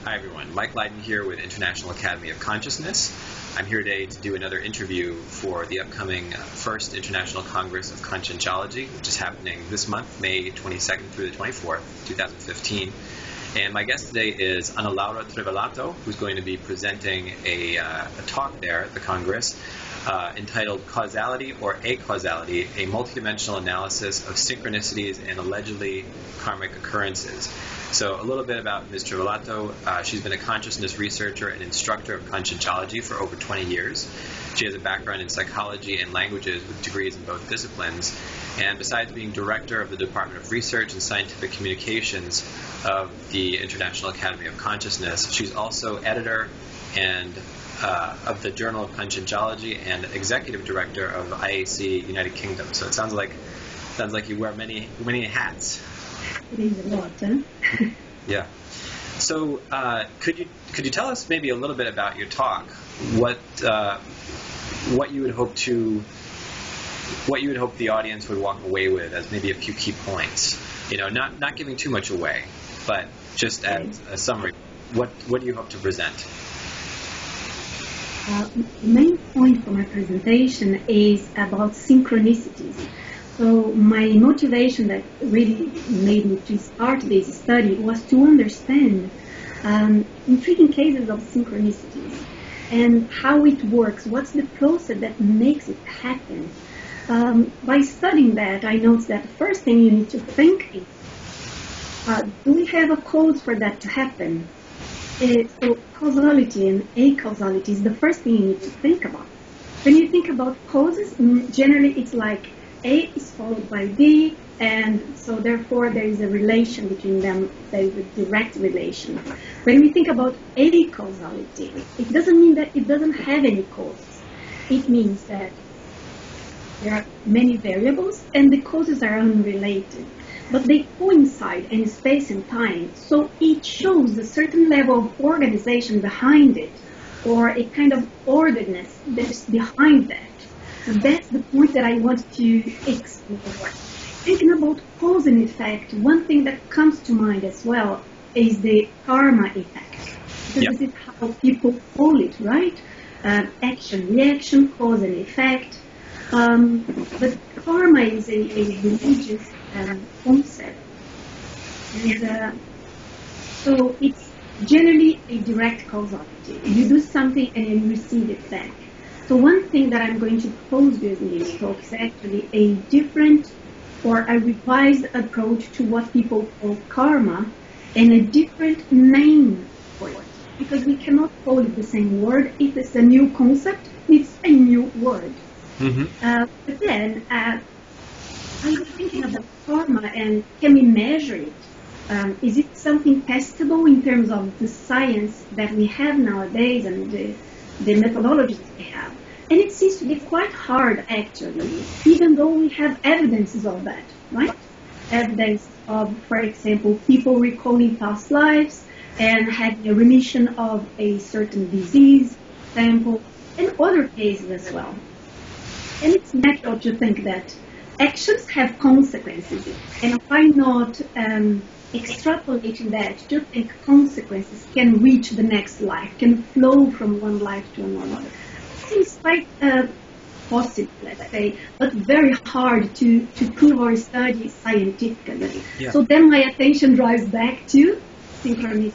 Hi everyone, Mike Leiden here with International Academy of Consciousness. I'm here today to do another interview for the upcoming First International Congress of Conscientiology, which is happening this month, May 22nd through the 24th, 2015. And my guest today is Analaura Trivellato, who's going to be presenting a talk there at the Congress entitled Causality or Acausality, a Multidimensional Analysis of Synchronicities and Allegedly Karmic Occurrences. So a little bit about Ms. Trivellato. She's been a consciousness researcher and instructor of conscientiology for over 20 years. She has a background in psychology and languages with degrees in both disciplines. And besides being director of the Department of Research and Scientific Communications of the International Academy of Consciousness, she's also editor and of the Journal of Conscientiology and executive director of IAC United Kingdom. So it sounds like you wear many hats. It is a lot, huh? Yeah. So could you tell us maybe a little bit about your talk? What you would hope the audience would walk away with as maybe a few key points? You know, not giving too much away, but just as a summary. What do you hope to present? The main point for my presentation is about synchronicities. So my motivation that really made me to start this study was to understand intriguing cases of synchronicities and how it works, what's the process that makes it happen. By studying that, I noticed that the first thing you need to think is, do we have a cause for that to happen? So causality and acausality is the first thing you need to think about. When you think about causes, generally it's like A is followed by B, and so therefore there is a relation between them. There is a direct relation. When we think about acausality, it doesn't mean that it doesn't have any causes. It means that there are many variables and the causes are unrelated, but they coincide in space and time, so it shows a certain level of organization behind it, or a kind of orderedness that's behind that. So that's the point that I want to explore. Thinking about cause and effect, one thing that comes to mind as well is the karma effect. Because This is how people call it, right? Action, reaction, cause and effect. But karma is a religious concept. And so it's generally a direct causality. You do something and you receive it back. So one thing that I'm going to propose during this talk is actually a different or a revised approach to what people call karma and a different name for it. Because we cannot call it the same word. If it's a new concept, it's a new word. Mm-hmm. But then I was thinking about karma and can we measure it? Is it something testable in terms of the science that we have nowadays and the methodologies we have? And it seems to be quite hard, actually, even though we have evidences of that, right? Evidence of, for example, people recalling past lives and having a remission of a certain disease sample, and other cases as well. And it's natural to think that actions have consequences, and why not extrapolating that to think consequences can reach the next life, can flow from one life to another. Seems quite possible, let's say, but very hard to prove or study scientifically. Yeah. So then my attention drives back to synchronicity.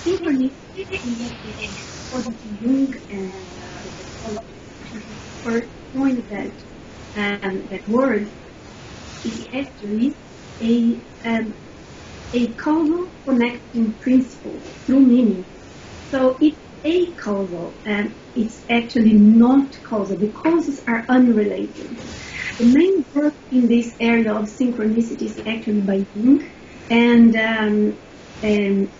Synchronicity is according to Jung and first point that word is actually a causal connecting principle through meaning. So it's acausal and it's actually not causal. The causes are unrelated. The main work in this area of synchronicity is actually by Jung, and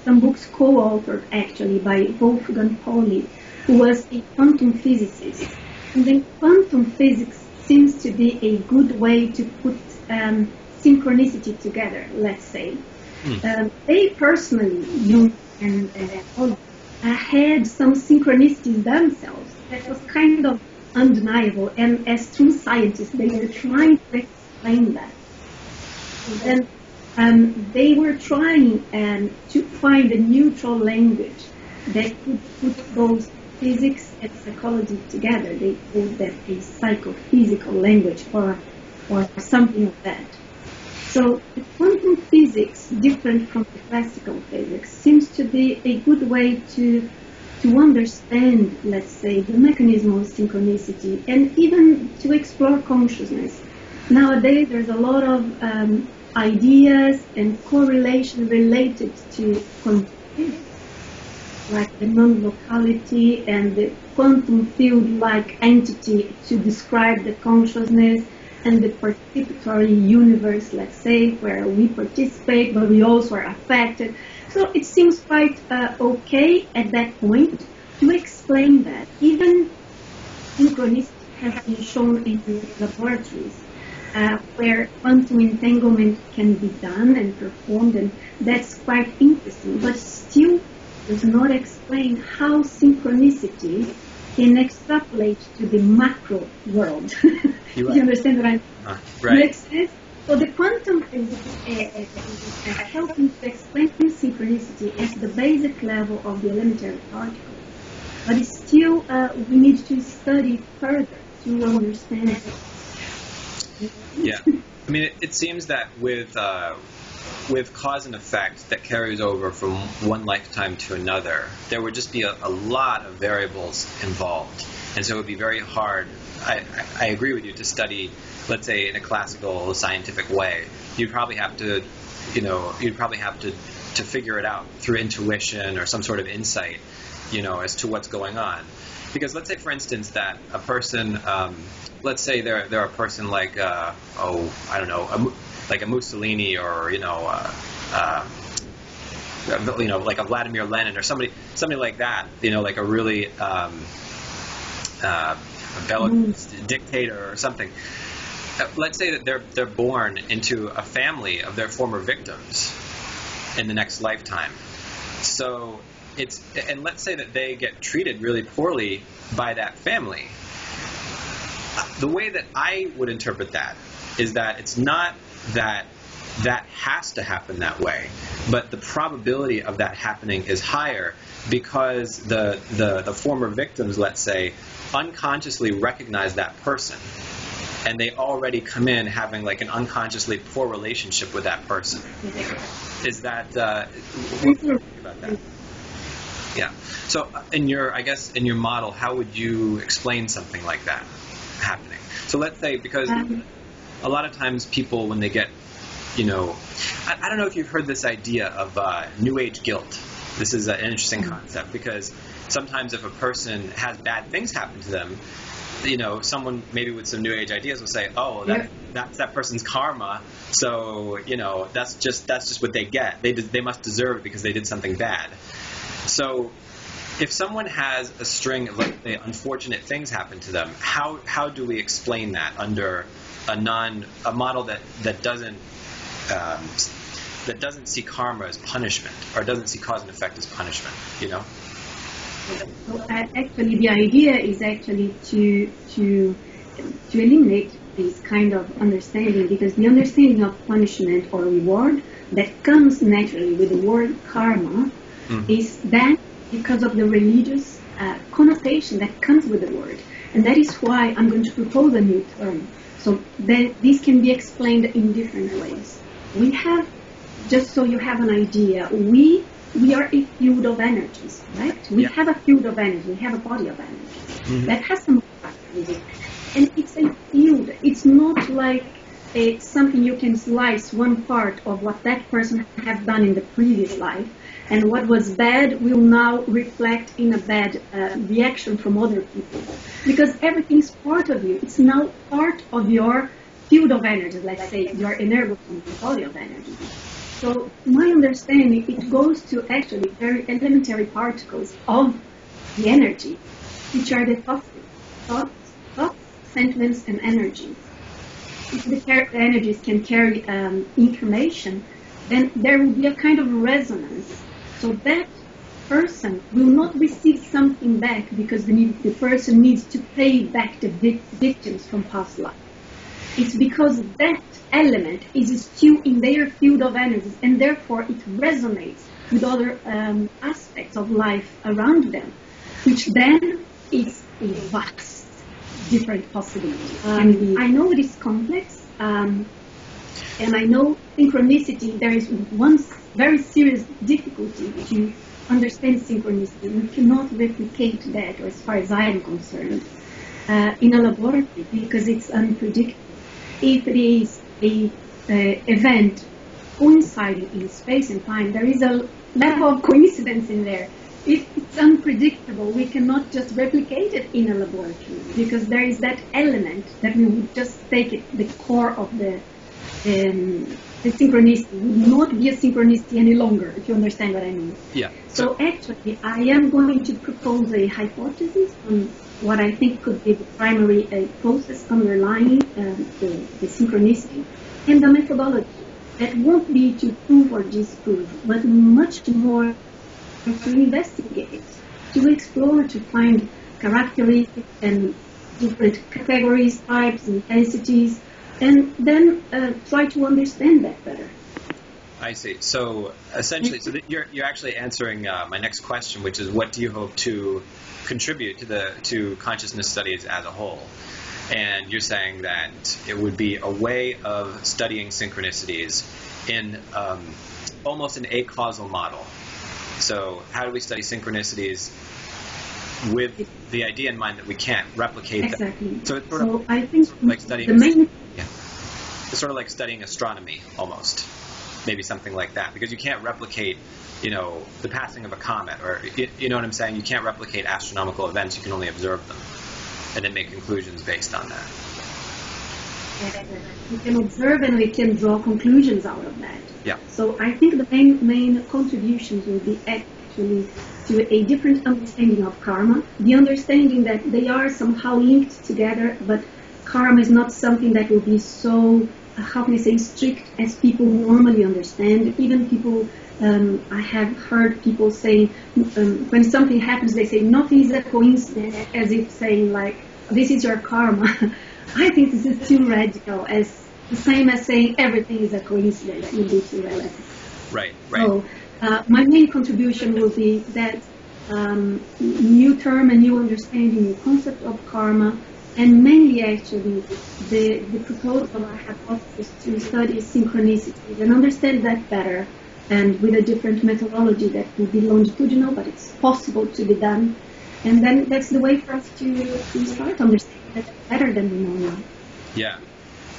some books co-authored actually by Wolfgang Pauli, who was a quantum physicist. And then quantum physics seems to be a good way to put synchronicity together, let's say. They personally, Jung and Pauli, had some synchronicities themselves that was kind of undeniable, and as true scientists, they were trying to explain that. And then They were trying to find a neutral language that could put both physics and psychology together. They called that a psychophysical language or something like that. So the quantum physics, different from the classical physics, seems to be a good way to understand, let's say, the mechanism of synchronicity and even to explore consciousness. Nowadays, there's a lot of ideas and correlation related to quantum physics, like the non-locality and the quantum field-like entity to describe the consciousness, and the participatory universe, let's say, where we participate, but we also are affected. So it seems quite okay at that point to explain that. Even synchronicity has been shown in laboratories where quantum entanglement can be done and performed, and that's quite interesting, but still does not explain how synchronicity can extrapolate to the macro world. You understand what I'm right. Makes sense? So the quantum is helping to explain synchronicity at the basic level of the elementary particle. But it's still, we need to study further to understand it. Yeah. I mean, it seems that with cause and effect that carries over from one lifetime to another, there would just be a lot of variables involved. And so it would be very hard, I agree with you, to study, let's say, in a classical scientific way. You'd probably have to, to figure it out through intuition or some sort of insight, as to what's going on. Because let's say, for instance, that a person, let's say they're a person like, like a Mussolini or, like a Vladimir Lenin or somebody like that, like a really Belarus dictator or something. Let's say that they're born into a family of their former victims in the next lifetime. So and let's say that they get treated really poorly by that family. The way that I would interpret that is that it's not that has to happen that way, but the probability of that happening is higher because the former victims, let's say, unconsciously recognize that person, and they already come in having like an unconsciously poor relationship with that person. Is that what do you think about that? Yeah. So in your model, how would you explain something like that happening? So let's say, because a lot of times people, when they get, I don't know if you've heard this idea of New Age guilt. This is an interesting concept because sometimes if a person has bad things happen to them, someone maybe with some New Age ideas will say, oh, that's that person's karma. So, that's just what they get. They must deserve it because they did something bad. So if someone has a string of, let's say, unfortunate things happen to them, how do we explain that under a model that doesn't see karma as punishment, or doesn't see cause and effect as punishment, So actually, the idea is actually to eliminate this kind of understanding, because the understanding of punishment or reward that comes naturally with the word karma is that because of the religious connotation that comes with the word. And that is why I'm going to propose a new term. So then this can be explained in different ways. We have, just so you have an idea, we are a field of energies, right? We have a field of energy, we have a body of energy that has some characteristics. And it's a field, it's not like something you can slice one part of what that person has done in the previous life, and what was bad will now reflect in a bad reaction from other people. Because everything's part of you. It's now part of your field of energy, let's say, your energogram, your body of energy. So my understanding, it goes to actually very elementary particles of the energy, which are the thoughts, sentiments, and energies. If the energies can carry information, then there will be a kind of resonance. So that person will not receive something back because the person needs to pay back the victims from past life. It's because that element is still in their field of analysis, and therefore it resonates with other aspects of life around them, which then is a vast, different possibility. And I know it is complex, and I know synchronicity, there is one very serious difficulty to understand synchronicity. We cannot replicate that, or as far as I am concerned, in a laboratory, because it's unpredictable. If it is a event coinciding in space and time, there is a level of coincidence in there. If it's unpredictable, we cannot just replicate it in a laboratory, because there is that element that we would just take it, the core of the synchronicity would not be a synchronicity any longer, if you understand what I mean. Yeah. So actually, I am going to propose a hypothesis on what I think could be the primary process underlying the synchronicity and the methodology. That won't be to prove or disprove, but much more to investigate, to explore, to find characteristics and different categories, types, intensities, and then try to understand that better. I see. So essentially, you're actually answering my next question, which is, what do you hope to contribute to consciousness studies as a whole? And you're saying that it would be a way of studying synchronicities in almost an acausal model. So how do we study synchronicities with the idea in mind that we can't replicate them? Exactly. So it's sort of I think like studying it's sort of like studying astronomy almost, maybe something like that, because you can't replicate, the passing of a comet, or you know what I'm saying? You can't replicate astronomical events. You can only observe them and then make conclusions based on that. We can observe and we can draw conclusions out of that. Yeah. So I think the main contributions will be actually to a different understanding of karma, the understanding that they are somehow linked together, but karma is not something that will be so, how can I say, strict as people normally understand. Even people, I have heard people say, when something happens, they say nothing is a coincidence, as if saying like, this is your karma. I think this is too radical, as the same as saying everything is a coincidence. That would be too relative. Right. So my main contribution will be that new term and new understanding, new concept of karma, and mainly actually the proposal I have offered to study synchronicities and understand that better, and with a different methodology that will be longitudinal, but it's possible to be done. And then that's the way for us to start understanding that better than we know now. Yeah.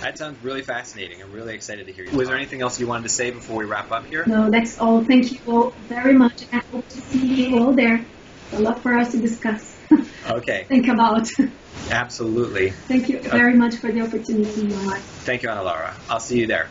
That sounds really fascinating. I'm really excited to hear you. Was there anything else you wanted to say before we wrap up here? No, that's all. Thank you all very much. I hope to see you all there. A lot for us to discuss. Okay. Think about. Absolutely. Thank you very much for the opportunity. Thank you, Analaura. I'll see you there.